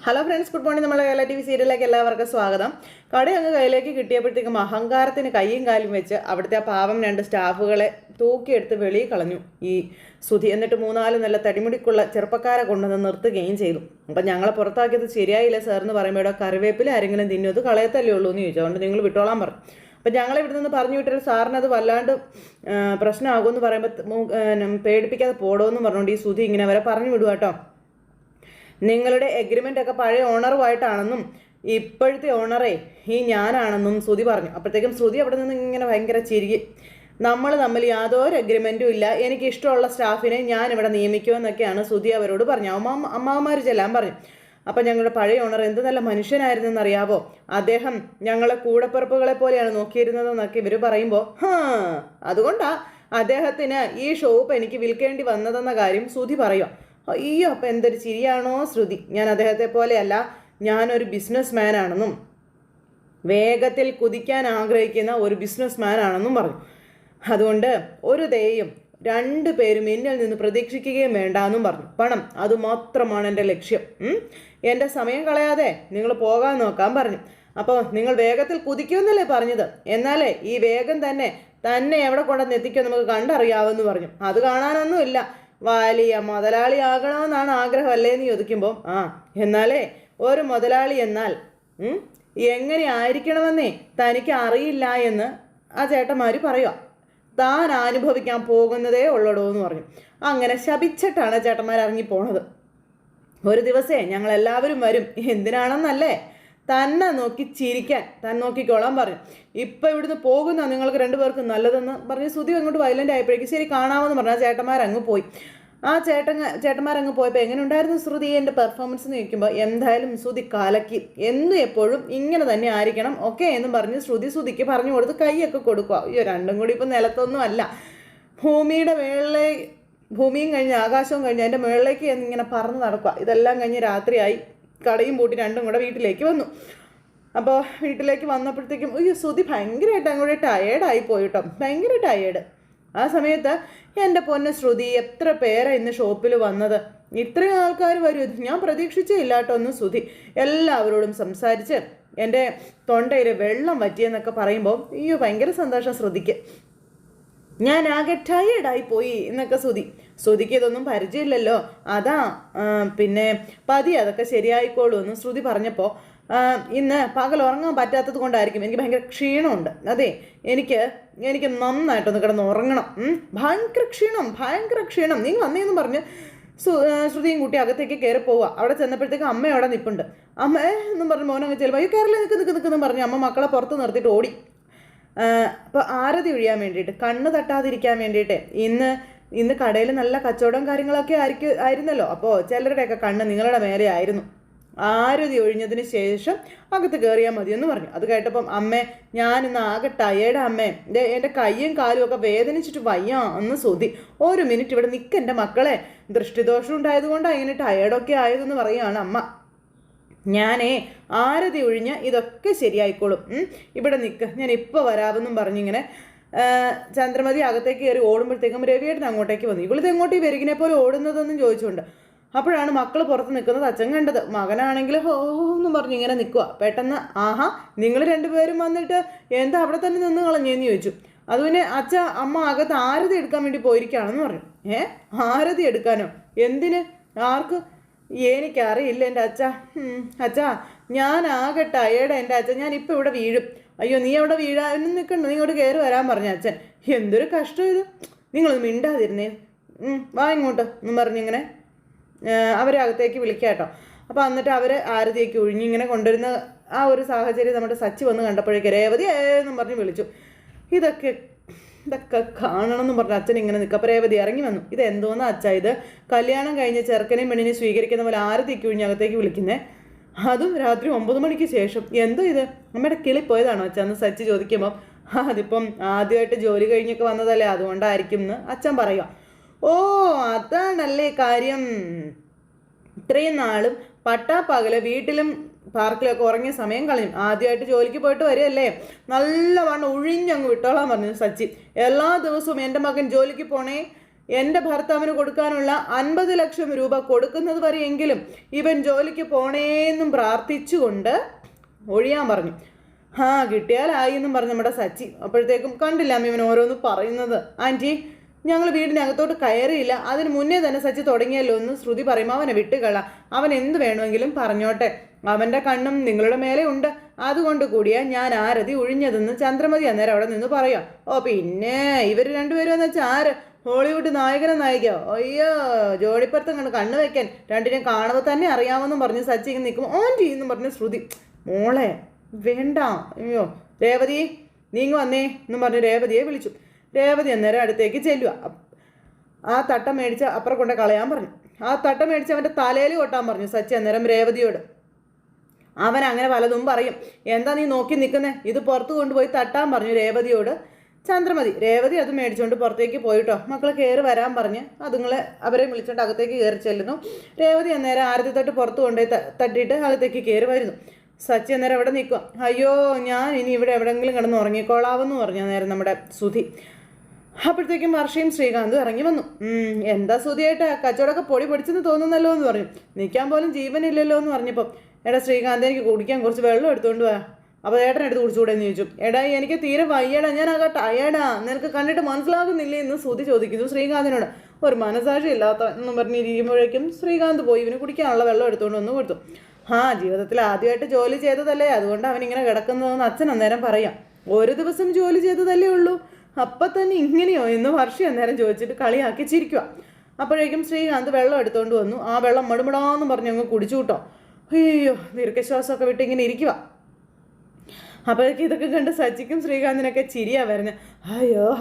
Hello friends, good morning. നമ്മളെ Kerala TV സീരിയലിലേക്ക് എല്ലാവർക്കും സ്വാഗതം. കടയങ്ങ് കയ്യിലേക്ക് കിട്ടിയപ്പോഴത്തേക്കും അഹങ്കാരത്തിന് കൈയും കാലും വെച്ച് അവിടുത്തെ ആ പാവം 2 സ്റ്റാഫുകളെ തൂക്കിയെടുത്ത് വെളിയിൽ കളഞ്ഞു ഈ സുധി. എന്നിട്ട് 3-4 നല്ല തടിമുടിക്കുള്ള ചെറുപ്പക്കാരെ കൊണ്ടുവന്ന് നിർത്തുകയും ചെയ്തു. അപ്പം ഞങ്ങളെ പുറത്താക്കിയത് ശരിയായില്ല സാർ എന്ന് പറയുമ്പോൾ ഇവിടെ കറിവേപ്പില ആരെങ്കിലും തിന്നത് കളയത്തല്ലേ ഉള്ളൂ എന്ന് ചോദിച്ചു. അതുകൊണ്ട് നിങ്ങൾ വിട്ടോളാൻ പറഞ്ഞു. അപ്പം ഞങ്ങളെ ഇവിടെ നിന്ന് പറഞ്ഞു വിട്ടാൽ സാറിന് അത് വല്ലാണ്ട് പ്രശ്നമാകുമെന്ന് പറയുമ്പോൾ പേടിപ്പിക്കാതെ പോടോയെന്ന് പറഞ്ഞുകൊണ്ട് ഈ സുധി ഇങ്ങനെ അവരെ പറഞ്ഞു വിടുക കേട്ടോ. നിങ്ങളുടെ എഗ്രിമെൻ്റ് ഒക്കെ പഴയ ഓണറുമായിട്ടാണെന്നും ഇപ്പോഴത്തെ ഓണറേ ഈ ഞാനാണെന്നും ശ്രുതി പറഞ്ഞു. അപ്പോഴത്തേക്കും ശ്രുതി അവിടെ നിന്ന് ഇങ്ങനെ ഭയങ്കര ചിരികി. നമ്മൾ തമ്മിൽ യാതൊരു എഗ്രിമെൻറ്റും ഇല്ല, എനിക്ക് ഇഷ്ടമുള്ള സ്റ്റാഫിനെ ഞാനിവിടെ നിയമിക്കുമെന്നൊക്കെയാണ് ശ്രുതി അവരോട് പറഞ്ഞു. അമ്മാവന്മാർ ചെല്ലാൻ പറഞ്ഞു. അപ്പം ഞങ്ങളുടെ പഴയ ഓണർ എന്ത് നല്ല മനുഷ്യനായിരുന്നെന്നറിയാവോ, അദ്ദേഹം ഞങ്ങളെ കൂടപ്പിറപ്പുകളെ പോലെയാണ് നോക്കിയിരുന്നതെന്നൊക്കെ ഇവർ പറയുമ്പോൾ അതുകൊണ്ടാ അദ്ദേഹത്തിന് ഈ ഷോപ്പ് എനിക്ക് വിൽക്കേണ്ടി വന്നതെന്ന കാര്യം ശ്രുതി പറയുക. അയ്യോ, അപ്പം എന്തൊരു ചിരിയാണോ ശ്രുതി. ഞാൻ അദ്ദേഹത്തെ പോലെയല്ല, ഞാനൊരു ബിസിനസ് മാനാണെന്നും വേഗത്തിൽ കുതിക്കാൻ ആഗ്രഹിക്കുന്ന ഒരു ബിസിനസ് മാനാണെന്നും പറഞ്ഞു. അതുകൊണ്ട് ഒരു ദയയും 2 പേരും എന്നിൽ നിന്ന് പ്രതീക്ഷിക്കുകയും വേണ്ടാന്നും പറഞ്ഞു. പണം അതുമാത്രമാണ് എൻ്റെ ലക്ഷ്യം. എൻ്റെ സമയം കളയാതെ നിങ്ങൾ പോകാൻ നോക്കാൻ പറഞ്ഞു. അപ്പോൾ നിങ്ങൾ വേഗത്തിൽ കുതിക്കുമെന്നല്ലേ പറഞ്ഞത്, എന്നാലേ ഈ വേഗം തന്നെ എവിടെ കൊണ്ടുവന്ന് എത്തിക്കുക നമുക്ക് കണ്ടറിയാമെന്ന് പറഞ്ഞു. അത് കാണാനൊന്നുമില്ല, വലിയ മുതലാളിയാകണമെന്നാണ് ആഗ്രഹം അല്ലേ എന്ന് ചോദിക്കുമ്പോൾ എന്നാലേ ഒരു മുതലാളി എന്നാൽ എങ്ങനെ ആയിരിക്കണമെന്നേ തനിക്ക് അറിയില്ല എന്ന് ആ ചേട്ടന്മാർ പറയുക. താൻ അനുഭവിക്കാൻ പോകുന്നതേ ഉള്ളടോ എന്ന് പറഞ്ഞു. അങ്ങനെ ശപിച്ചിട്ടാണ് ചേട്ടന്മാർ ഇറങ്ങി പോണത്. ഒരു ദിവസേ ഞങ്ങളെല്ലാവരും വരും, എന്തിനാണെന്നല്ലേ തന്നെ നോക്കി ചിരിക്കാൻ, താൻ നോക്കിക്കോളാൻ പറഞ്ഞു. ഇപ്പം ഇവിടുന്ന് പോകുന്ന നിങ്ങൾക്ക് 2 പേർക്കും നല്ലതെന്ന് പറഞ്ഞ് ശ്രുതി അങ്ങോട്ട് വയലൻ്റ് ആയപ്പോഴേക്കും ശരി കാണാമെന്ന് പറഞ്ഞു. ആ ചേട്ടന്മാരങ്ങ് പോയി. ആ ചേട്ടന്മാരങ്ങ് പോയപ്പോൾ എങ്ങനെ ഉണ്ടായിരുന്നു ശ്രുതി എൻ്റെ പെർഫോമൻസ് എന്ന് ചോദിക്കുമ്പോൾ എന്തായാലും ശ്രുതി കലക്കി, എപ്പോഴും ഇങ്ങനെ തന്നെ ആയിരിക്കണം ഓക്കെ എന്നും പറഞ്ഞ് ശ്രുതിക്ക് പറഞ്ഞു കൊടുത്ത് കൈയൊക്കെ കൊടുക്കുക. അയ്യോ, 2 കൂടി ഇപ്പം നിലത്തൊന്നും അല്ല, ഭൂമിയും കഴിഞ്ഞ് ആകാശവും കഴിഞ്ഞ് അതിൻ്റെ മുകളിലേക്ക് ഇങ്ങനെ പറന്ന് നടക്കുക. ഇതെല്ലാം കഴിഞ്ഞ് രാത്രിയായി. കടയും പൂട്ടി 2 കൂടെ വീട്ടിലേക്ക് വന്നു. അപ്പോൾ വീട്ടിലേക്ക് വന്നപ്പോഴത്തേക്കും അയ്യോ ശ്രുതി ഭയങ്കരമായിട്ട് അങ്ങോട്ട് ടയേർഡായി പോയിട്ടോ, ഭയങ്കര ടയേർഡ്. ആ സമയത്ത് എൻ്റെ പൊന്ന് ശ്രുതി, എത്ര പേരാണ് ഇന്ന് ഷോപ്പിൽ വന്നത്, ഇത്രയും ആൾക്കാർ വരും ഞാൻ പ്രതീക്ഷിച്ചേ ഇല്ല കേട്ടോ ഒന്ന് ശ്രുതി. എല്ലാവരോടും സംസാരിച്ച് എൻ്റെ തൊണ്ടയിൽ വെള്ളം വറ്റിയെന്നൊക്കെ പറയുമ്പോൾ അയ്യോ ഭയങ്കര സന്തോഷം ശ്രുതിക്ക്. ഞാൻ ആകെ ടയേർഡായി പോയി എന്നൊക്കെ ശ്രുതിക്ക് ഇതൊന്നും പരിചയമില്ലല്ലോ, അതാ പിന്നെ അതൊക്കെ ശരിയായിക്കോളൂ എന്ന് ശ്രുതി പറഞ്ഞപ്പോൾ ഇന്ന് പകൽ ഉറങ്ങാൻ പറ്റാത്തത് കൊണ്ടായിരിക്കും, എനിക്ക് ഭയങ്കര ക്ഷീണമുണ്ട്. അതെ, എനിക്ക് നന്നായിട്ടൊന്ന് കിടന്ന് ഉറങ്ങണം, ഭയങ്കര ക്ഷീണം നീ വന്നേന്ന് പറഞ്ഞ് ശ്രുതിയും കുട്ടി അകത്തേക്ക് കയറി പോവുക. അവിടെ ചെന്നപ്പോഴത്തേക്ക് അമ്മ അവിടെ നിൽപ്പുണ്ട്. അമ്മ എന്നും പറഞ്ഞ് മോനങ്ങ് ചെല്ലുമ്പോൾ അയ്യോ കേരള നിൽക്കുന്നു പറഞ്ഞ് അമ്മ മക്കളെ പുറത്ത് നിർത്തിയിട്ട് ഓടി. അപ്പോൾ ആരതി ഒഴിയാൻ വേണ്ടിയിട്ട്, കണ്ണ് തട്ടാതിരിക്കാൻ വേണ്ടിയിട്ട് ഇന്ന് കടയിൽ നല്ല കച്ചവടവും കാര്യങ്ങളൊക്കെ ആയിരുന്നല്ലോ. അപ്പോൾ ചിലരുടെയൊക്കെ കണ്ണ് നിങ്ങളുടെ മേലെ ആയിരുന്നു. ആരതി ഒഴിഞ്ഞതിന് ശേഷം അകത്ത് കയറിയാൽ മതിയെന്ന് പറഞ്ഞു. അത് കേട്ടപ്പം അമ്മേ ഞാനിന്ന് ആകെ ടയേർഡ് അമ്മേ, എൻ്റെ കയ്യും കാലും ഒക്കെ വേദനിച്ചിട്ട് വയ്യ എന്ന് ശ്രുതി. 1 മിനിറ്റ് ഇവിടെ നിൽക്കെൻ്റെ മക്കളെ, ദൃഷ്ടിദോഷം ഉണ്ടായതുകൊണ്ടാണ് ഇങ്ങനെ ടയേർഡൊക്കെ ആയതെന്ന് പറയുകയാണ് അമ്മ. ഞാനേ ആരതി ഒഴിഞ്ഞ് ഇതൊക്കെ ശരിയായിക്കോളും, ഇവിടെ നിൽക്ക്, ഞാൻ ഇപ്പോൾ വരാമെന്നും പറഞ്ഞിങ്ങനെ ചന്ദ്രമതി അകത്തേക്ക് കയറി ഓടുമ്പോഴത്തേക്കും രവിയേട്ടൻ അങ്ങോട്ടേക്ക് വന്നു. ഇവിടുത്തെ എങ്ങോട്ട് ഈ വെരുകിനെ പോലെ ഓടുന്നതെന്നും ചോദിച്ചുകൊണ്ട്. അപ്പോഴാണ് മക്കൾ പുറത്ത് നിൽക്കുന്നത് അച്ഛൻ കണ്ടത്. മകനാണെങ്കിൽ എന്നും പറഞ്ഞ് ഇങ്ങനെ നിൽക്കുക. പെട്ടെന്ന് നിങ്ങൾ 2 പേരും വന്നിട്ട് എന്താ അവിടെ തന്നെ നിന്ന് കളഞ്ഞേന്ന് ചോദിച്ചു. അത് പിന്നെ അമ്മ അകത്ത് ആരതി എടുക്കാൻ വേണ്ടി പോയിരിക്കുകയാണെന്ന് പറഞ്ഞു. ആരതി എടുക്കാനോ? എന്തിന്? ആർക്ക്? എനിക്കറിയില്ല എൻ്റെ അച്ഛാ ഞാൻ ആകെ ടയേർഡ് എൻ്റെ അച്ഛൻ, ഞാനിപ്പോൾ ഇവിടെ വീഴും. അയ്യോ നീ അവിടെ വീഴാനും നിൽക്കണ്ട, നീ ഇങ്ങോട്ട് കയറി വരാൻ പറഞ്ഞ അച്ഛൻ. എന്തൊരു കഷ്ടം ഇത്, നിങ്ങളൊന്ന് മിണ്ടാതിരുന്നേ, വാ ഇങ്ങോട്ട് എന്നും പറഞ്ഞിങ്ങനെ അവരെ അകത്തേക്ക് വിളിക്കാം കേട്ടോ. അപ്പോൾ എന്നിട്ട് അവർ ആരതിയേക്ക് ഒഴിഞ്ഞിങ്ങനെ കൊണ്ടുവരുന്ന ആ ഒരു സാഹചര്യം നമ്മുടെ സച്ചി വന്ന് കണ്ടപ്പോഴേക്ക് രേവതി എന്നും പറഞ്ഞ് വിളിച്ചു. ഇതൊക്കെ കാണണം എന്ന് പറഞ്ഞ അച്ഛൻ ഇങ്ങനെ നിൽക്കുക. അപ്പോൾ രേവതി ഇറങ്ങി വന്നു. ഇത് എന്തോന്നാ അച്ഛാ, ഇത് കല്യാണം കഴിഞ്ഞ് ചെറുക്കനെയും പെണ്ണിനെ സ്വീകരിക്കുന്ന പോലെ ആരതിക്ക് ഒഴിഞ്ഞ് അകത്തേക്ക് വിളിക്കുന്നേ, അതും രാത്രി 9 മണിക്ക് ശേഷം. എന്തോ ഇത് അമ്മയുടെ കിളി പോയതാണോ അച്ഛൻ എന്ന് സച്ചി ചോദിക്കുമ്പം അതിപ്പം ആദ്യമായിട്ട് ജോലി കഴിഞ്ഞൊക്കെ വന്നതല്ലേ, അതുകൊണ്ടായിരിക്കും എന്ന് അച്ഛൻ പറയുക. ഓ അതാണല്ലേ കാര്യം, ഇത്രയും നാളും പട്ടാപ്പകല് വീട്ടിലും പാർക്കിലൊക്കെ ഉറങ്ങിയ സമയം കളഞ്ഞു, ആദ്യമായിട്ട് ജോലിക്ക് പോയിട്ട് വരികയല്ലേ, നല്ലവണ്ണം ഒഴിഞ്ഞങ്ങ് വിട്ടോളാൻ പറഞ്ഞു സച്ചി. എല്ലാ ദിവസവും എൻ്റെ മകൻ ജോലിക്ക് പോണേ, എൻ്റെ ഭർത്താവിന് കൊടുക്കാനുള്ള 50 ലക്ഷം രൂപ കൊടുക്കുന്നത് വരെയെങ്കിലും ഇവൻ ജോലിക്ക് പോണേന്നും പ്രാർത്ഥിച്ചുകൊണ്ട് ഒഴിയാൻ പറഞ്ഞു. കിട്ടിയാലായി എന്നും പറഞ്ഞു നമ്മുടെ സച്ചി. അപ്പോഴത്തേക്കും കണ്ടില്ല അമ്മ ഇവൻ ഓരോന്ന് പറയുന്നത്. ആൻറ്റി, ഞങ്ങൾ വീടിനകത്തോട്ട് കയറിയില്ല, അതിന് മുന്നേ തന്നെ സച്ചി തുടങ്ങിയല്ലോ എന്ന് ശ്രുതി പറയുമ്പോൾ അവനെ വിട്ടുകള. അവൻ എന്ത് വേണമെങ്കിലും പറഞ്ഞോട്ടെ, അവൻ്റെ കണ്ണും നിങ്ങളുടെ മേലെ ഉണ്ട്. അതുകൊണ്ട് കൂടിയാ ഞാൻ ആരതി ഒഴിഞ്ഞതെന്ന് ചന്ദ്രമതി അന്നേരം അവിടെ നിന്ന് പറയാം. പിന്നെ ഇവർ രണ്ടുപേരും എന്ന് വെച്ചാൽ ആര്? ഹോളിവുഡ് നായകനെ നായികയോ? അയ്യോ, ജോഡിപ്പുറത്ത് കണ്ട് കണ്ണു വയ്ക്കാൻ രണ്ടിനെയും കാണുമ്പോൾ തന്നെ അറിയാമെന്നും പറഞ്ഞ് സച്ചി ഇങ്ങനെ നിൽക്കും. ഓൻറ്റി എന്നും പറഞ്ഞ് ശ്രുതി. മോളെ വേണ്ട, അയ്യോ രേവതി നീങ്ങ് വന്നേ എന്നും പറഞ്ഞ് രേവതിയെ വിളിച്ചു. രേവതി അന്നേരം അടുത്തേക്ക് ചെല്ലുക. ആ തട്ടം മേടിച്ച് അപ്പുറം കൊണ്ട് കളയാൻ പറഞ്ഞു. ആ തട്ടം മേടിച്ച് അവൻ്റെ തലയിൽ കൊട്ടാൻ പറഞ്ഞു സച്ചി അന്നേരം രേവതിയോട്. അവൻ അങ്ങനെ പലതും പറയും. എന്താ നീ നോക്കി നിൽക്കുന്നേ, ഇത് പുറത്ത് കൊണ്ടുപോയി തട്ടാൻ പറഞ്ഞു രേവതിയോട് ചന്ദ്രമതി. രേവതി അത് മേടിച്ചുകൊണ്ട് പുറത്തേക്ക് പോയിട്ടോ. മക്കൾ കയറി വരാൻ പറഞ്ഞ് അതുങ്ങളെ അവരെ വിളിച്ചുകൊണ്ട് അകത്തേക്ക് കയറി ചെല്ലുന്നു. രേവതി അന്നേരം ആരതി തൊട്ട് പുറത്ത് കൊണ്ടുപോയി തട്ടിയിട്ട് അകത്തേക്ക് കയറി വരുന്നു. സച്ചി അന്നേരം അവിടെ നിൽക്കുക. അയ്യോ, ഞാൻ ഇനി ഇവിടെ എവിടെയെങ്കിലും കിടന്ന് ഉറങ്ങിക്കോളാവെന്ന് പറഞ്ഞു അന്നേരം നമ്മുടെ സുധി. അപ്പോഴത്തേക്കും വർഷയും ശ്രീകാന്തും ഇറങ്ങി വന്നു. എന്താ സുധിയായിട്ട് കച്ചവടമൊക്കെ പൊടി പൊടിച്ചെന്ന് തോന്നുന്നല്ലോ എന്ന് പറഞ്ഞു. നിൽക്കാൻ പോലും ജീവനില്ലല്ലോ എന്ന് പറഞ്ഞപ്പം, എടാ ശ്രീകാന്ത്, എനിക്ക് കുടിക്കാൻ കുറച്ച് വെള്ളം എടുത്തുകൊണ്ട് പോയാ. അപ്പോൾ ഏട്ടനെടുത്ത് കുടിച്ചുകൂടെ എന്ന് ചോദിച്ചു. എടാ എനിക്ക് തീരെ വയ്യടാ, ഞാൻ ആകെ ടയേർഡാ, നിനക്ക് കണ്ടിട്ട് മനസ്സിലാകുന്നില്ലേ എന്ന് സുധി ചോദിക്കുന്നു ശ്രീകാന്തിനോട്. ഒരു മനസാക്ഷി ഇല്ലാത്ത എന്നും പറഞ്ഞിരിക്കുമ്പോഴേക്കും ശ്രീകാന്ത് പോയി ഇവന് കുടിക്കാനുള്ള വെള്ളം എടുത്തുകൊണ്ട് വന്ന് കൊടുത്തു. ജീവിതത്തിൽ ആദ്യമായിട്ട് ജോലി ചെയ്തതല്ലേ, അതുകൊണ്ട് അവനിങ്ങനെ കിടക്കുന്നതെന്ന് അച്ഛൻ അന്നേരം പറയാം. ഒരു ദിവസം ജോലി ചെയ്തതല്ലേ ഉള്ളൂ, അപ്പം തന്നെ ഇങ്ങനെയോ എന്ന് വർഷി അന്നേരം ചോദിച്ചിട്ട് കളിയാക്കി ചിരിക്കുക. അപ്പോഴേക്കും ശ്രീകാന്ത് വെള്ളം എടുത്തുകൊണ്ട് വന്നു. ആ വെള്ളം മടുമടാന്ന് പറഞ്ഞ് അങ്ങ് കുടിച്ചു കൂട്ടോ. അയ്യോ, ദീർഘശ്വാസമൊക്കെ വിട്ട് ഇങ്ങനെ ഇരിക്കുക. അപ്പോഴേക്കും ഇതൊക്കെ കണ്ട് സച്ചിക്കും ശ്രീകാന്തിനൊക്കെ ചിരിയാ വരുന്നത്.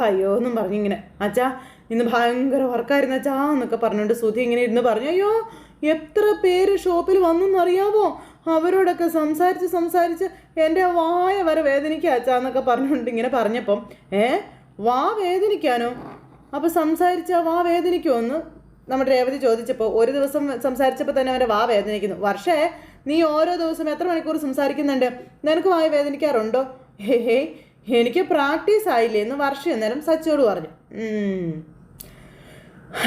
അയ്യോ എന്നും പറഞ്ഞിങ്ങനെ, അച്ഛാ ഇന്ന് ഭയങ്കര വർക്കായിരുന്നു അച്ഛാ എന്നൊക്കെ പറഞ്ഞുകൊണ്ട് സുധി ഇങ്ങനെ ഇരുന്ന് പറഞ്ഞു. അയ്യോ, എത്ര പേര് ഷോപ്പിൽ വന്നെന്നറിയാമോ? അവരോടൊക്കെ സംസാരിച്ച് എൻ്റെ വായ വരെ വേദനിക്കുക അച്ഛാ എന്നൊക്കെ പറഞ്ഞുകൊണ്ട് ഇങ്ങനെ പറഞ്ഞപ്പം, വാ വേദനിക്കാനോ? അപ്പോൾ സംസാരിച്ചാൽ വാ വേദനിക്കുമോ എന്ന് നമ്മുടെ രേവതി ചോദിച്ചപ്പോൾ, ഒരു ദിവസം സംസാരിച്ചപ്പോൾ തന്നെ അവൻ്റെ വാ വേദനിക്കുന്നു. വർഷേ, നീ ഓരോ ദിവസം എത്ര മണിക്കൂർ സംസാരിക്കുന്നുണ്ട്? നിനക്ക് വായ വേദനിക്കാറുണ്ടോ? എനിക്ക് പ്രാക്ടീസ് ആയില്ലേ എന്ന് വർഷ അന്നേരം സച്ചിയോട് പറഞ്ഞു.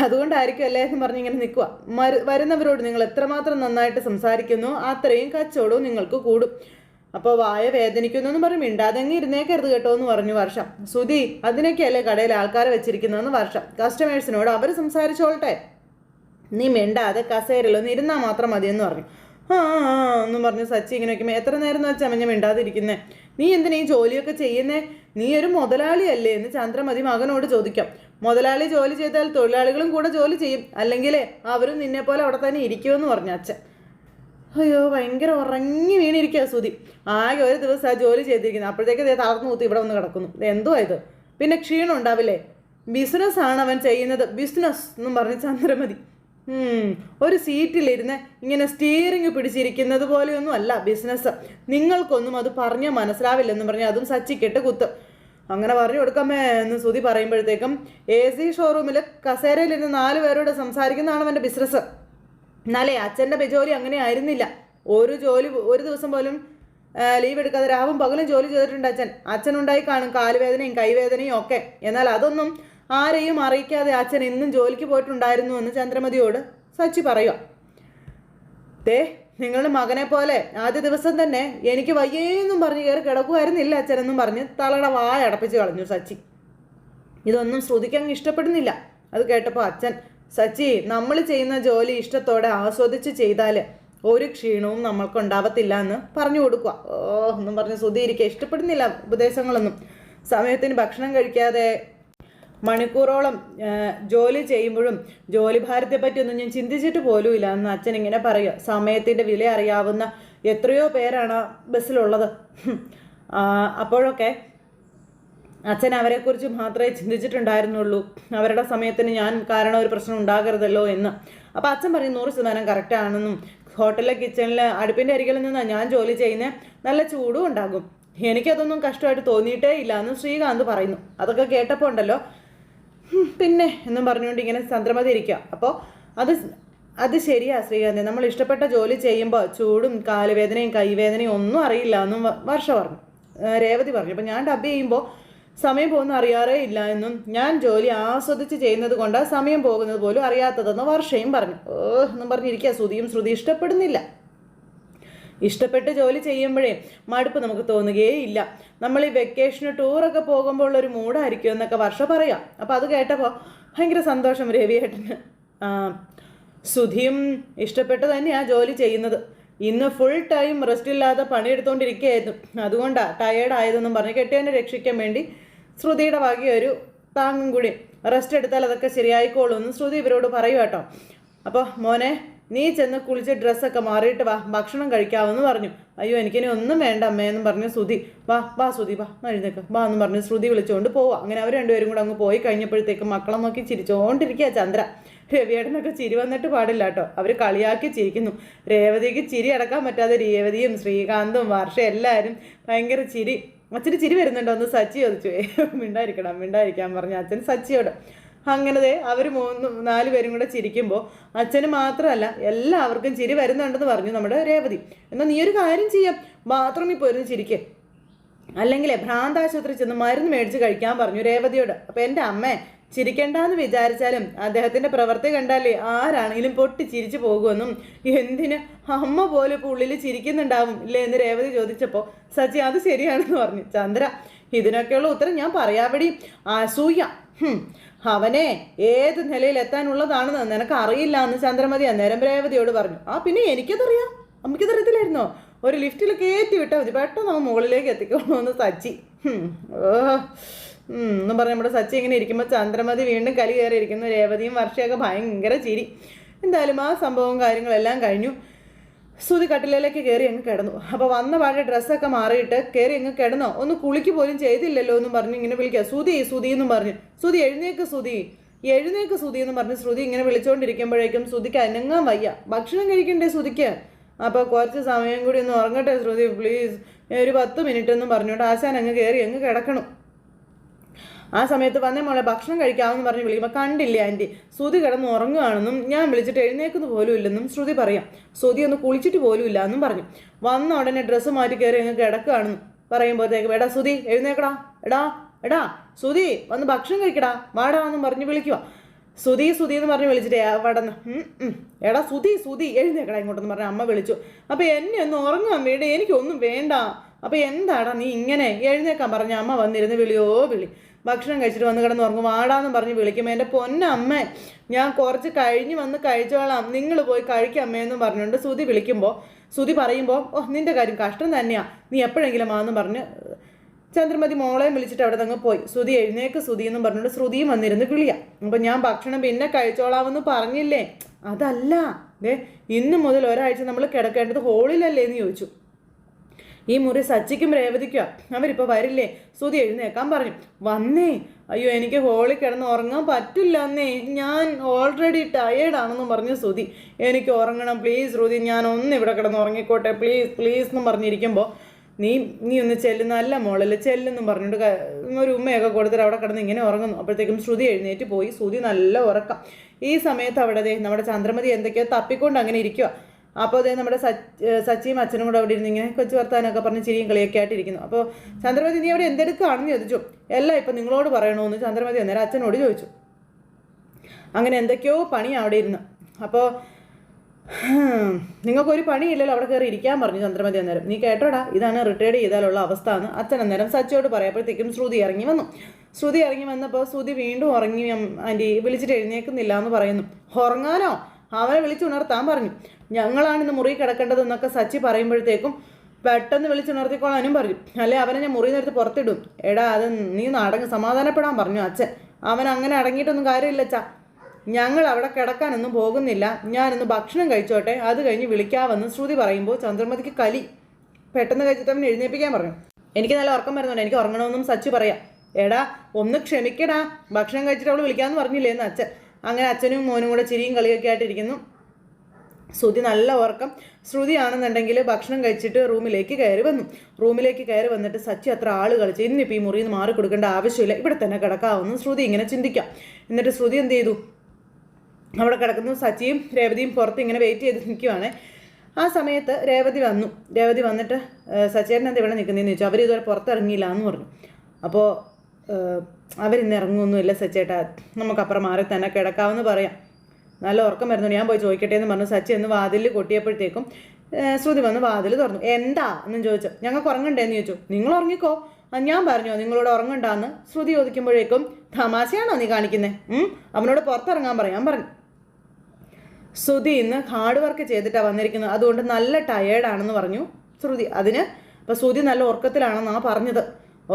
അതുകൊണ്ടായിരിക്കും അല്ലേ എന്ന് പറഞ്ഞിങ്ങനെ നിൽക്കുക. വരുന്നവരോട് നിങ്ങൾ എത്രമാത്രം നന്നായിട്ട് സംസാരിക്കുന്നു അത്രയും കച്ചവടവും നിങ്ങൾക്ക് കൂടും. അപ്പോൾ വായ വേദനിക്കുന്നു എന്ന് പറയും. മിണ്ടാതെങ്ങി ഇരുന്നേക്കരുത് കേട്ടോ എന്ന് പറഞ്ഞു വർഷ. സുധി, അതിനൊക്കെയല്ലേ കടയിൽ ആൾക്കാരെ വെച്ചിരിക്കുന്നതെന്ന് വർഷ. കസ്റ്റമേഴ്സിനോട് അവർ സംസാരിച്ചോളട്ടെ, നീ മിണ്ടാതെ കസേരയിലൊന്ന് ഇരുന്നാൽ മാത്രം മതിയെന്ന് പറഞ്ഞു. എന്നും പറഞ്ഞ് സച്ചി ഇങ്ങനെ വയ്ക്കുമ്പോൾ, എത്ര നേരം എന്ന് വെച്ചാൽ ഞാൻ മിണ്ടാതിരിക്കുന്നേ? നീ എന്തിനാ ഈ ജോലിയൊക്കെ ചെയ്യുന്നേ? നീ ഒരു മുതലാളിയല്ലേ എന്ന് ചന്ദ്രമതി മകനോട് ചോദിക്കാം. മുതലാളി ജോലി ചെയ്താൽ തൊഴിലാളികളും കൂടെ ജോലി ചെയ്യും, അല്ലെങ്കിലേ അവരും നിന്നെ പോലെ അവിടെ തന്നെ ഇരിക്കുമെന്ന് പറഞ്ഞു അച്ഛൻ. അയ്യോ, ഭയങ്കര ഉറങ്ങി വീണിരിക്കുക സുധി. ആകെ ഒരു ദിവസം ആ ജോലി ചെയ്തിരിക്കുന്നത്. അപ്പോഴത്തേക്ക് തളർന്നു കൂത്തി ഇവിടെ വന്ന് കിടക്കുന്നു. എന്തുവാ ഇത്? പിന്നെ ക്ഷീണം ഉണ്ടാവില്ലേ? ബിസിനസ്സാണ് അവൻ ചെയ്യുന്നത്, ബിസിനസ് എന്നും പറഞ്ഞ് ചന്ദ്രമതി. ഒരു സീറ്റിലിരുന്ന് ഇങ്ങനെ സ്റ്റീറിങ് പിടിച്ചിരിക്കുന്നത് പോലെയൊന്നും അല്ല ബിസിനസ്. നിങ്ങൾക്കൊന്നും അത് പറഞ്ഞാൽ മനസ്സിലാവില്ലെന്ന് പറഞ്ഞ് അതും സച്ചിക്കിട്ട് കുത്ത്. അങ്ങനെ പറഞ്ഞു കൊടുക്കാമേ എന്ന് സുധി പറയുമ്പോഴത്തേക്കും, AC ഷോറൂമിൽ കസേരയിലിരുന്ന് 4 പേരോട് സംസാരിക്കുന്നതാണ് അവൻ്റെ ബിസിനസ്. എന്നാലേ അച്ഛൻ്റെ ജോലി അങ്ങനെ ആയിരുന്നില്ല. ഒരു ദിവസം പോലും ലീവ് എടുക്കാതെ രാവും പകലും ജോലി ചെയ്തിട്ടുണ്ട് അച്ഛനുണ്ടായി കാണും കാലുവേദനയും കൈവേദനയും ഒക്കെ. എന്നാൽ അതൊന്നും ആരെയും അറിയിക്കാതെ അച്ഛൻ ഇന്നും ജോലിക്ക് പോയിട്ടുണ്ടായിരുന്നു എന്ന് ചന്ദ്രമതിയോട് സച്ചി പറയുക. നിങ്ങളുടെ മകനെ പോലെ ആദ്യ ദിവസം തന്നെ എനിക്ക് വയ്യേന്നും പറഞ്ഞ് കയറി കിടക്കുമായിരുന്നില്ല അച്ഛനെന്നും പറഞ്ഞ് തലയുടെ വായ അടപ്പിച്ച് കളഞ്ഞു സച്ചി. ഇതൊന്നും ശ്രുതിക്കങ്ങ് ഇഷ്ടപ്പെടുന്നില്ല. അത് കേട്ടപ്പോൾ അച്ഛൻ, സച്ചി, നമ്മൾ ചെയ്യുന്ന ജോലി ഇഷ്ടത്തോടെ ആസ്വദിച്ച് ചെയ്താൽ ഒരു ക്ഷീണവും നമ്മൾക്കുണ്ടാവത്തില്ല എന്ന് പറഞ്ഞു കൊടുക്കുക. എന്നും പറഞ്ഞ് ശ്രുതി ഇരിക്കുക. ഇഷ്ടപ്പെടുന്നില്ല ഉപദേശങ്ങളൊന്നും. സമയത്തിന് ഭക്ഷണം കഴിക്കാതെ മണിക്കൂറോളം ജോലി ചെയ്യുമ്പോഴും ജോലി ഭാരത്തെ പറ്റിയൊന്നും ഞാൻ ചിന്തിച്ചിട്ട് പോലും ഇല്ല എന്ന് അച്ഛൻ ഇങ്ങനെ പറയുക. സമയത്തിൻ്റെ വില അറിയാവുന്ന എത്രയോ പേരാണ് ബസ്സിലുള്ളത്. അപ്പോഴൊക്കെ അച്ഛൻ അവരെക്കുറിച്ച് മാത്രമേ ചിന്തിച്ചിട്ടുണ്ടായിരുന്നുള്ളൂ. അവരുടെ സമയത്തിന് ഞാൻ കാരണം ഒരു പ്രശ്നം ഉണ്ടാകരുതല്ലോ എന്ന്. അപ്പോൾ അച്ഛൻ പറയും 100% കറക്റ്റാണെന്നും ഹോട്ടലിലെ കിച്ചണിൽ അടുപ്പിൻ്റെ അരികിൽ നിന്നാണ് ഞാൻ ജോലി ചെയ്യുന്നത്, നല്ല ചൂടും ഉണ്ടാകും, എനിക്കതൊന്നും കഷ്ടമായിട്ട് തോന്നിയിട്ടേ ഇല്ല എന്ന് ശ്രീകാന്ത് പറയുന്നു. അതൊക്കെ കേട്ടപ്പോൾ ഉണ്ടല്ലോ പിന്നെ എന്നും പറഞ്ഞുകൊണ്ട് ഇങ്ങനെ ചന്ദ്രമതി ഇരിക്കുക. അപ്പോൾ അത് ശരിയാ ശ്രീകാന്ത്, നമ്മൾ ഇഷ്ടപ്പെട്ട ജോലി ചെയ്യുമ്പോൾ ചൂടും കാലുവേദനയും കൈവേദനയും ഒന്നും അറിയില്ല എന്നും വർഷ പറഞ്ഞു. രേവതി പറഞ്ഞു. അപ്പോൾ ഞാൻ ഡബ് ചെയ്യുമ്പോൾ സമയം പോകുന്ന അറിയാറേ ഇല്ല എന്നും ഞാൻ ജോലി ആസ്വദിച്ച് ചെയ്യുന്നത് കൊണ്ടാണ് സമയം പോകുന്നത് പോലും അറിയാത്തതെന്ന് വർഷയും പറഞ്ഞു. എന്നും പറഞ്ഞിരിക്കുക. ശ്രുതി ഇഷ്ടപ്പെടുന്നില്ല. ഇഷ്ടപ്പെട്ട് ജോലി ചെയ്യുമ്പോഴേ മടുപ്പ് നമുക്ക് തോന്നുകയേ ഇല്ല. നമ്മൾ ഈ വെക്കേഷന് ടൂറൊക്കെ പോകുമ്പോൾ ഉള്ളൊരു മൂഡായിരിക്കും എന്നൊക്കെ വർഷ പറയാം. അപ്പോൾ അത് കേട്ടപ്പോൾ ഭയങ്കര സന്തോഷം രവിയേട്ടന്. ശ്രുതിയും ഇഷ്ടപ്പെട്ട് തന്നെയാണ് ജോലി ചെയ്യുന്നത്. ഇന്ന് ഫുൾ ടൈം റെസ്റ്റ് ഇല്ലാതെ പണിയെടുത്തുകൊണ്ടിരിക്കുകയായിരുന്നു. അതുകൊണ്ടാണ് ടയേർഡായതെന്നും പറഞ്ഞ് കെട്ടിയവനെ രക്ഷിക്കാൻ വേണ്ടി ശ്രുതിയുടെ വകയൊരു താങ്ങും കൂടി. റെസ്റ്റ് എടുത്താൽ അതൊക്കെ ശരിയായിക്കോളൂ എന്ന് ശ്രുതി ഇവരോട് പറയൂ കേട്ടോ. അപ്പോൾ മോനെ നീ ചെന്ന് കുളിച്ച് ഡ്രസ്സൊക്കെ മാറിയിട്ട് വാ, ഭക്ഷണം കഴിക്കാമെന്ന് പറഞ്ഞു. അയ്യോ എനിക്കിനി ഒന്നും വേണ്ട അമ്മയെന്നും പറഞ്ഞു ശ്രുതി. വാ ശ്രുതി വാ എഴുന്നേക്ക് വാ എന്ന് പറഞ്ഞ് ശ്രുതി വിളിച്ചുകൊണ്ട് പോവാം. അങ്ങനെ അവർ രണ്ടുപേരും കൂടെ അങ്ങ് പോയി കഴിഞ്ഞപ്പോഴത്തേക്കും മക്കളെ നോക്കി ചിരിച്ചുകൊണ്ടിരിക്കുക ചന്ദ്ര. രവിയേട്ടനൊക്കെ ചിരി വന്നിട്ട് പാടില്ല കേട്ടോ. അവർ കളിയാക്കി ചിരിക്കുന്നു. രേവതിക്ക് ചിരി അടക്കാൻ പറ്റാതെ രേവതിയും ശ്രീകാന്തും വർഷ എല്ലാവരും ഭയങ്കര ചിരി. അച്ഛന് ചിരി വരുന്നുണ്ടോ എന്ന് സച്ചി ചോദിച്ചു. മിണ്ടായിരിക്കാൻ പറഞ്ഞു അച്ഛൻ സച്ചിയോട്. അങ്ങനത്തെ അവർ 3-4 പേരും കൂടെ ചിരിക്കുമ്പോൾ അച്ഛന് മാത്രമല്ല എല്ലാവർക്കും ചിരി വരുന്നുണ്ടെന്ന് പറഞ്ഞു നമ്മുടെ രേവതി. എന്നാൽ നീ ഒരു കാര്യം ചെയ്യാം, ബാത്റൂമിൽ പോയിരുന്നു ചിരിക്കേ, അല്ലെങ്കിലേ ഭ്രാന്താശുപത്രി ചെന്ന് മരുന്ന് മേടിച്ച് കഴിക്കാൻ പറഞ്ഞു രേവതിയോട്. അപ്പോൾ എൻ്റെ അമ്മേ ചിരിക്കണ്ടെന്ന് വിചാരിച്ചാലും അദ്ദേഹത്തിൻ്റെ പ്രവൃത്തി കണ്ടാലേ ആരാണെങ്കിലും പൊട്ടി ചിരിച്ചു പോകുമെന്നും എന്തിന് അമ്മ പോലും ഇപ്പോൾ ഉള്ളിൽ ചിരിക്കുന്നുണ്ടാവും ഇല്ലേ എന്ന് രേവതി ചോദിച്ചപ്പോൾ സച്ചി അത് ശരിയാണെന്ന് പറഞ്ഞു. ചന്ദ്ര ഇതിനൊക്കെയുള്ള ഉത്തരം ഞാൻ പറയാവടി. അസൂയ അവനെ ഏത് നിലയിൽ എത്താനുള്ളതാണെന്ന് നിനക്ക് അറിയില്ല എന്ന് ചന്ദ്രമതി അന്നേരം രേവതിയോട് പറഞ്ഞു. പിന്നെ എനിക്കതറിയാം, അമ്മയ്ക്കതറിയത്തില്ലായിരുന്നോ? ഒരു ലിഫ്റ്റിൽ കയറ്റി വിട്ടാൽ മതി, പെട്ടെന്ന് അവൻ മുകളിലേക്ക് എത്തിക്കോളൂ എന്ന് സച്ചി. എന്നും പറഞ്ഞ് നമ്മുടെ സച്ചി ഇങ്ങനെ ഇരിക്കുമ്പോൾ ചന്ദ്രമതി വീണ്ടും കലി കയറിയിരിക്കുന്നു. രേവതിയും വർഷയൊക്കെ ഭയങ്കര ചിരി. എന്തായാലും ആ സംഭവവും കാര്യങ്ങളെല്ലാം കഴിഞ്ഞു. ശ്രുതി കട്ടിലേക്ക് കയറി അങ്ങ് കിടന്നു. അപ്പോൾ വന്ന പാടെ ഡ്രസ്സൊക്കെ മാറിയിട്ട് കയറി അങ്ങ് കിടന്നോ, ഒന്ന് കുളിക്ക് പോലും ചെയ്തില്ലല്ലോ എന്നും പറഞ്ഞ് ഇങ്ങനെ വിളിക്കുക. ശ്രുതി എന്നും പറഞ്ഞു. ശ്രുതി എഴുന്നേക്ക് ശ്രുതി എന്ന് പറഞ്ഞ് ശ്രുതി ഇങ്ങനെ വിളിച്ചുകൊണ്ടിരിക്കുമ്പോഴേക്കും ശ്രുതിക്ക് അനങ്ങാൻ വയ്യ. ഭക്ഷണം കഴിക്കണ്ടേ ശ്രുതിക്ക്? അപ്പോൾ കുറച്ച് സമയം കൂടി ഒന്ന് ഉറങ്ങട്ടെ ശ്രുതി പ്ലീസ്, ഒരു 10 മിനിറ്റ് എന്നും പറഞ്ഞുകൊണ്ട് ആശാൻ അങ്ങ് കയറി അങ്ങ് കിടക്കണം. ആ സമയത്ത് വന്നേ മോളെ ഭക്ഷണം കഴിക്കാമെന്ന് പറഞ്ഞ് വിളിക്കുമ്പോൾ കണ്ടില്ലേ ആൻറ്റി ശ്രുതി കിടന്ന് ഉറങ്ങുകയാണെന്നും ഞാൻ വിളിച്ചിട്ട് എഴുന്നേക്കുന്ന പോലും ഇല്ലെന്നും ശ്രുതി പറയാം. ശ്രുതി ഒന്ന് കുളിച്ചിട്ട് പോലും ഇല്ല എന്നും പറഞ്ഞു. വന്ന ഉടനെ ഡ്രസ്സ് മാറ്റി കയറി അങ്ങ് കിടക്കുകയാണെന്നും പറയുമ്പോഴത്തേക്ക് എടാ ശ്രുതി എഴുന്നേക്കടാ, എടാ ശ്രുതി വന്ന് ഭക്ഷണം കഴിക്കടാ, വാടാ എന്നും പറഞ്ഞ് വിളിക്കുക. ശ്രുതി എന്ന് പറഞ്ഞ് വിളിച്ചിട്ടേ വടന്ന് എടാ ശ്രുതി എഴുന്നേക്കടാ ഇങ്ങോട്ടെന്ന് പറഞ്ഞ് അമ്മ വിളിച്ചു. അപ്പോൾ എന്നെ ഒന്ന് ഉറങ്ങാൻ വേണ്ട, എനിക്കൊന്നും വേണ്ട. അപ്പോൾ എന്താടാ നീ ഇങ്ങനെ എഴുന്നേക്കാൻ പറഞ്ഞ അമ്മ വന്നിരുന്ന് വിളി. ഭക്ഷണം കഴിച്ചിട്ട് വന്ന് കിടന്ന് ഉറങ്ങും, വാടാന്ന് പറഞ്ഞ് വിളിക്കുമ്പോൾ എൻ്റെ പൊന്നമ്മ ഞാൻ കുറച്ച് കഴിഞ്ഞ് വന്ന് കഴിച്ചോളാം, നിങ്ങൾ പോയി കഴിക്കമ്മയെന്ന് പറഞ്ഞുകൊണ്ട് ശ്രുതി വിളിക്കുമ്പോൾ ശ്രുതി പറയുമ്പോൾ നിൻ്റെ കാര്യം കഷ്ടം തന്നെയാണ്, നീ എപ്പോഴെങ്കിലും ആണെന്ന് പറഞ്ഞ് ചന്ദ്രമതി മോളെയും വിളിച്ചിട്ട് അവിടെ നിന്ന് പോയി. ശ്രുതി എഴുന്നേക്ക് എന്നും പറഞ്ഞുകൊണ്ട് ശ്രുതിയും വന്നിരുന്ന് വിളിയാം. അപ്പം ഞാൻ ഭക്ഷണം പിന്നെ കഴിച്ചോളാമെന്ന് പറഞ്ഞില്ലേ? അതല്ല, ഇന്ന് മുതൽ ഒരാഴ്ച നമ്മൾ കിടക്കേണ്ടത് ഹോളിലല്ലേ എന്ന് ചോദിച്ചു. ഈ മുറി സച്ചിക്കും രേവതിക്കോ, അവരിപ്പോൾ വരില്ലേ? ശ്രുതി എഴുന്നേക്കാൻ പറഞ്ഞു. വന്നേ, അയ്യോ എനിക്ക് ഹോളിൽ കിടന്ന് ഉറങ്ങാൻ പറ്റില്ല എന്നേ, ഞാൻ ഓൾറെഡി ടയേർഡാണെന്നും പറഞ്ഞു ശ്രുതി. എനിക്ക് ഉറങ്ങണം പ്ലീസ് ശ്രുതി, ഞാൻ ഒന്ന് ഇവിടെ കിടന്ന് ഉറങ്ങിക്കോട്ടെ പ്ലീസ് എന്നും പറഞ്ഞിരിക്കുമ്പോൾ നീ ഒന്ന് ചെല്ല്, നല്ല മോളല്ലേ ചെല്ലെന്നും പറഞ്ഞിട്ട് ഒരു ഉമ്മയൊക്കെ കൊടുത്തിട്ട് അവിടെ കിടന്ന് ഇങ്ങനെ ഉറങ്ങുന്നു. അപ്പോഴത്തേക്കും ശ്രുതി എഴുന്നേറ്റ് പോയി. ശ്രുതി നല്ല ഉറക്കം. ഈ സമയത്ത് അവിടെ നമ്മുടെ ചന്ദ്രമതി എന്തൊക്കെയോ തപ്പിക്കൊണ്ട് അങ്ങനെ ഇരിക്കുക. അപ്പോൾ അതേ നമ്മുടെ സച്ചിയും അച്ഛനും കൂടെ അവിടെ ഇരുന്ന് ഇങ്ങനെ കൊച്ചു വർത്താനൊക്കെ പറഞ്ഞ് ചിരിയും കളിയൊക്കെ ആയിട്ടിരിക്കുന്നു. അപ്പോൾ ചന്ദ്രമതി നീ അവിടെ എന്തെടുക്കുകയാണെന്ന് ചോദിച്ചു. എല്ലാം ഇപ്പം നിങ്ങളോട് പറയണമെന്ന് ചന്ദ്രമതി അന്നേരം അച്ഛനോട് ചോദിച്ചു. അങ്ങനെ എന്തൊക്കെയോ പണി അവിടെ ഇരുന്ന്. അപ്പോൾ നിങ്ങൾക്കൊരു പണിയില്ലല്ലോ, അവിടെ കയറി ഇരിക്കാൻ പറഞ്ഞു ചന്ദ്രമതി അന്നേരം. നീ കേട്ടോടാ, ഇതാണ് റിട്ടയർഡ് ചെയ്താലുള്ള അവസ്ഥ എന്ന് അച്ഛൻ അന്നേരം സച്ചിയോട് പറയപ്പോഴത്തേക്കും ശ്രുതി ഇറങ്ങി വന്നപ്പോൾ ശ്രുതി വീണ്ടും ഉറങ്ങി. ആൻറ്റി വിളിച്ചിട്ട് എഴുന്നേക്കുന്നില്ല എന്ന് പറയുന്നു. ഉറങ്ങാനോ? അവനെ വിളിച്ചുണർത്താൻ പറഞ്ഞു. ഞങ്ങളാണിന്ന് മുറി കിടക്കേണ്ടതെന്നൊക്കെ സച്ചി പറയുമ്പോഴത്തേക്കും പെട്ടെന്ന് വിളിച്ചുണർത്തിക്കോളാനും പറഞ്ഞു. അല്ലെ അവനെ ഞാൻ മുറി നേരത്ത് പുറത്തിടും. എടാ അത് നീ ഒന്ന് സമാധാനപ്പെടാൻ പറഞ്ഞു അച്ഛൻ. അവൻ അങ്ങനെ അടങ്ങിയിട്ടൊന്നും കാര്യമില്ല അച്ഛാ, ഞങ്ങൾ അവിടെ കിടക്കാനൊന്നും പോകുന്നില്ല, ഞാനൊന്ന് ഭക്ഷണം കഴിച്ചോട്ടെ, അത് കഴിഞ്ഞ് വിളിക്കാമെന്ന് ശ്രുതി പറയുമ്പോൾ ചന്ദ്രമതിക്ക് കലി. പെട്ടെന്ന് കഴിച്ചിട്ട് അവൻ എഴുന്നേൽപ്പിക്കാൻ പറഞ്ഞു. എനിക്ക് നല്ല ഉറക്കം വരുന്നുണ്ട്, എനിക്ക് ഉറങ്ങണമെന്നും സച്ചി പറയാം. എടാ ഒന്ന് ക്ഷമിക്കടാ, ഭക്ഷണം കഴിച്ചിട്ട് അവൾ വിളിക്കാമെന്ന് പറഞ്ഞില്ലേ എന്ന് അച്ഛൻ. അങ്ങനെ അച്ഛനും മോനും കൂടെ ചിരിയും കളിയൊക്കെ ആയിട്ടിരിക്കുന്നു. ശ്രുതി നല്ല ഉറക്കം. ശ്രുതിയാണെന്നുണ്ടെങ്കിൽ ഭക്ഷണം കഴിച്ചിട്ട് റൂമിലേക്ക് കയറി വന്നിട്ട് സച്ചി അത്ര ആൾ കളിച്ച് ഇന്നിപ്പോൾ ഈ മുറിയിൽ നിന്ന് മാറി കൊടുക്കേണ്ട ആവശ്യമില്ല, ഇവിടെ തന്നെ കിടക്കാമെന്ന് ശ്രുതി ഇങ്ങനെ ചിന്തിക്കാം. എന്നിട്ട് ശ്രുതി എന്ത് ചെയ്തു? അവിടെ കിടക്കുന്നു. സച്ചിയും രേവതിയും പുറത്ത് ഇങ്ങനെ വെയിറ്റ് ചെയ്ത് നിൽക്കുവാണ്. ആ സമയത്ത് രേവതി വന്നിട്ട് സച്ചേട്ടൻ എന്താ ഇവിടെ നിൽക്കുന്നതെന്ന് ചോദിച്ചു. അവർ ഇതുവരെ പുറത്തിറങ്ങിയില്ല എന്ന് പറഞ്ഞു. അപ്പോൾ അവരിന്ന് ഇറങ്ങുമൊന്നുമില്ല സച്ചേട്ടാ, നമുക്കപ്പുറം മാറി തന്നെ കിടക്കാമെന്ന് പറയാം. നല്ല ഉറക്കം വരുന്നുണ്ട്, ഞാൻ പോയി ചോദിക്കട്ടെ എന്ന് പറഞ്ഞു സച്ചി എന്ന് വാതിലിൽ കൊട്ടിയപ്പോഴത്തേക്കും ശ്രുതി വന്ന് വാതിൽ തുറന്നു. എന്താ എന്നും ചോദിച്ചു. ഞങ്ങൾക്ക് ഉറങ്ങണ്ടേന്ന് ചോദിച്ചു. നിങ്ങൾ ഉറങ്ങിക്കോ, ഞാൻ പറഞ്ഞോ നിങ്ങളോട് ഉറങ്ങണ്ടാന്ന് ശ്രുതി ചോദിക്കുമ്പോഴേക്കും തമാശയാണോ നീ കാണിക്കുന്നത്, അവനോട് പുറത്തിറങ്ങാൻ പറയാൻ പറഞ്ഞു. ശ്രുതി ഇന്ന് ഹാർഡ് വർക്ക് ചെയ്തിട്ടാണ് വന്നിരിക്കുന്നത്, അതുകൊണ്ട് നല്ല ടയേർഡാണെന്ന് പറഞ്ഞു ശ്രുതി. അതിന് അപ്പോൾ ശ്രുതി നല്ല ഉറക്കത്തിലാണെന്നാണ് പറഞ്ഞത്.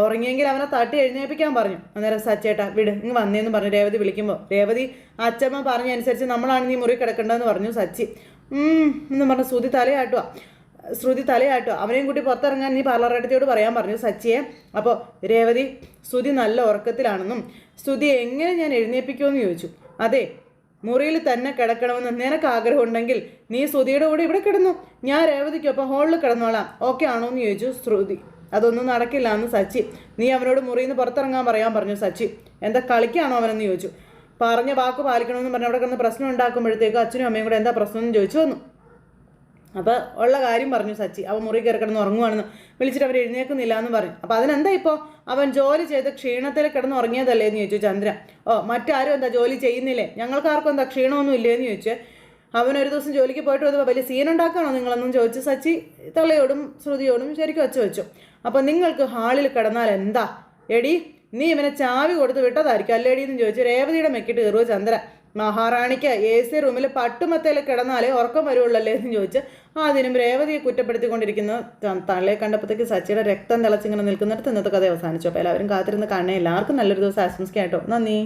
ഉറങ്ങിയെങ്കിൽ അവനെ തട്ടി എഴുന്നേൽപ്പിക്കാൻ പറഞ്ഞു. അന്നേരം സച്ചേട്ടാ വിട് ഇങ്ങ് വന്നേന്ന് പറഞ്ഞു രേവതി വിളിക്കുമ്പോൾ. രേവതി അച്ഛമ്മ പറഞ്ഞനുസരിച്ച് നമ്മളാണ് നീ മുറി കിടക്കേണ്ടതെന്ന് പറഞ്ഞു സച്ചി. എന്ന് പറഞ്ഞു ശ്രുതി തലയാട്ടുക. അവനെയും കൂട്ടി പുറത്തിറങ്ങാൻ നീ പാർലറേട്ടത്തിയോട് പറയാൻ പറഞ്ഞു സച്ചിയെ. അപ്പോൾ രേവതി ശ്രുതി നല്ല ഉറക്കത്തിലാണെന്നും ശ്രുതി എങ്ങനെ ഞാൻ എഴുന്നേൽപ്പിക്കുമെന്ന് ചോദിച്ചു. അതെ, മുറിയിൽ തന്നെ കിടക്കണമെന്ന് നിനക്ക് ആഗ്രഹമുണ്ടെങ്കിൽ നീ ശ്രുതിയുടെ കൂടെ ഇവിടെ കിടന്നു, ഞാൻ രേവതിക്കൊപ്പം ഹോളിൽ കിടന്നോളാം, ഓക്കെ ആണോ എന്ന് ചോദിച്ചു ശ്രുതി. അതൊന്നും നടക്കില്ല എന്ന് സച്ചി. നീ അവനോട് മുറിയിൽ നിന്ന് പുറത്തിറങ്ങാൻ പറയാൻ പറഞ്ഞു സച്ചി. എന്താ കളിക്കാണോ അവനെന്ന് ചോദിച്ചു. പറഞ്ഞ വാക്ക് പാലിക്കണമെന്ന് പറഞ്ഞ് അവിടെ കിടന്ന് പ്രശ്നം ഉണ്ടാക്കുമ്പോഴത്തേക്കും അച്ഛനും അമ്മയും കൂടെ എന്താ പ്രശ്നം എന്ന് ചോദിച്ചു വന്നു. അപ്പോൾ ഉള്ള കാര്യം പറഞ്ഞു സച്ചി. അവൻ മുറി കയറി കിടന്ന് ഉറങ്ങുവാണെന്ന് വിളിച്ചിട്ട് അവർ എഴുന്നേൽക്കുന്നില്ല എന്ന് പറഞ്ഞു. അപ്പോൾ അതിനെന്താ ഇപ്പോൾ അവൻ ജോലി ചെയ്ത് ക്ഷീണത്തിൽ കിടന്ന് ഉറങ്ങിയതല്ലേ എന്ന് ചോദിച്ചു ചന്ദ്ര. മറ്റാരും എന്താ ജോലി ചെയ്യുന്നില്ലേ, ഞങ്ങൾക്കാർക്കും എന്താ ക്ഷീണമൊന്നും ഇല്ലേന്ന് ചോദിച്ചു. അവനൊരു ദിവസം ജോലിക്ക് പോയിട്ട് വന്നപ്പോൾ വലിയ സീൻ ഉണ്ടാക്കുകയാണോ നിങ്ങളെന്നും ചോദിച്ചു സച്ചി തള്ളയോടും ശ്രുതിയോടും ശരിക്കും വെച്ചു. അപ്പോൾ നിങ്ങൾക്ക് ഹാളിൽ കിടന്നാൽ എന്താ എടി, നീ ഇവനെ ചാവി കൊടുത്ത് വിട്ടതായിരിക്കും അല്ലേടി എന്ന് ചോദിച്ചു രേവതിയുടെ മെക്കിട്ട് കയറുക ചന്ദ്ര. മഹാറാണിക്ക് AC റൂമിൽ പട്ടുമത്തയിൽ കിടന്നാലേ ഉറക്കം വരുള്ളല്ലേ എന്ന് ചോദിച്ച് അതിനും രേവതിയെ കുറ്റപ്പെടുത്തിക്കൊണ്ടിരിക്കുന്ന തള്ളയെ കണ്ടപ്പോഴത്തേക്ക് സച്ചിയുടെ രക്തം തിളച്ചിങ്ങനെ നിൽക്കുന്നിടത്ത് ഇന്നത്തെ കഥ അവസാനിച്ചു. അപ്പോൾ എല്ലാവരും കാത്തിരുന്ന് കാണണേ. എല്ലാവർക്കും നല്ലൊരു ദിവസം ആശംസിക്കാം കേട്ടോ. നന്ദി.